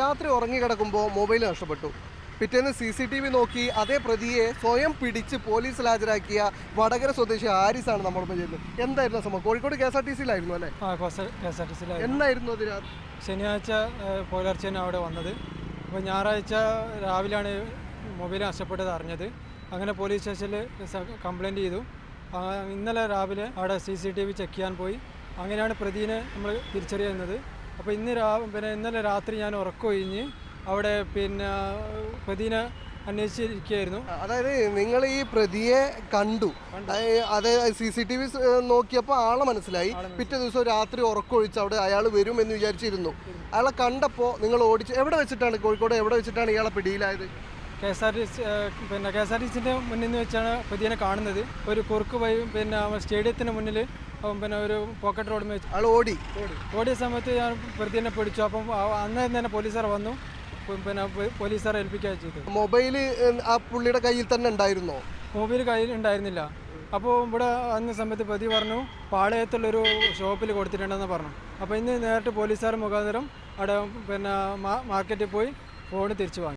രാത്രി ഉറങ്ങിക്കിടക്കുമ്പോൾ മൊബൈൽ നഷ്ടപ്പെട്ടു. പിറ്റേന്ന് CCTV നോക്കി അതേ പ്രതിയെ സ്വയം പിടിച്ച് പോലീസിൽ ഹാജരാക്കിയ വടകര സ്വദേശി ഹാരിസാണ് നമ്മളിപ്പോൾ ചെയ്യുന്നത്. എന്തായിരുന്നു സംഭവം? കോഴിക്കോട് KSRTC-യിലായിരുന്നു അല്ലേ? KSRTC-യിലായിരുന്നു. എന്നായിരുന്നു അത്? ശനിയാഴ്ച പുലർച്ചെയാണ് അവിടെ വന്നത്. അപ്പോൾ ഞായറാഴ്ച രാവിലെയാണ് മൊബൈൽ നഷ്ടപ്പെട്ടത് അറിഞ്ഞത്. അങ്ങനെ പോലീസ് സ്റ്റേഷനിൽ കംപ്ലയിൻറ്റ് ചെയ്തു. ഇന്നലെ രാവിലെ അവിടെ CCTV ചെക്ക് ചെയ്യാൻ പോയി. അങ്ങനെയാണ് പ്രതിനെ നമ്മൾ തിരിച്ചറിയുന്നത്. അപ്പോൾ ഇന്നലെ രാത്രി ഞാൻ ഉറക്കമൊഴിഞ്ഞ് അവിടെ പ്രതിനെ അന്വേഷിച്ചിരിക്കുകയായിരുന്നു. അതായത് നിങ്ങൾ ഈ പ്രതിയെ കണ്ടു, അത് CCTV നോക്കിയപ്പോൾ ആളെ മനസ്സിലായി. പിറ്റേ ദിവസം രാത്രി ഉറക്കമൊഴിച്ച് അവിടെ അയാൾ വരും എന്ന് വിചാരിച്ചിരുന്നു. അയാളെ കണ്ടപ്പോൾ നിങ്ങൾ ഓടിച്ച് എവിടെ വെച്ചിട്ടാണ്, കോഴിക്കോട് എവിടെ വെച്ചിട്ടാണ് ഇയാളെ പിടിയിലായത്? KSRTC-ൻ്റെ മുന്നിൽ നിന്ന് വെച്ചാണ് പ്രതിനെ കാണുന്നത്. ഒരു കുറുക്ക് വഴി സ്റ്റേഡിയത്തിന് മുന്നിൽ ഒരു പോക്കറ്റ് റോഡ് വെച്ച് ആൾ ഓടിയ സമയത്ത് ഞാൻ പ്രതിനെ പിടിച്ചു. അപ്പം അന്നേരം തന്നെ പോലീസുകാർ വന്നു, പോലീസുകാരെ ഏൽപ്പിക്കുകയാണ് ചെയ്തത്. മൊബൈൽ ആ പുള്ളിയുടെ കയ്യിൽ തന്നെ ഉണ്ടായിരുന്നോ? മൊബൈൽ കയ്യിൽ ഉണ്ടായിരുന്നില്ല. അപ്പോൾ ഇവിടെ വന്ന സമയത്ത് പ്രതി പറഞ്ഞു പാളയത്തുള്ളൊരു ഷോപ്പിൽ കൊടുത്തിട്ടുണ്ടെന്ന് പറഞ്ഞു. അപ്പോൾ ഇന്ന് നേരിട്ട് പോലീസുകാർ മുഖാന്തരം അവിടെ മാർക്കറ്റിൽ പോയി ഫോൺ തിരിച്ചു വാങ്ങി.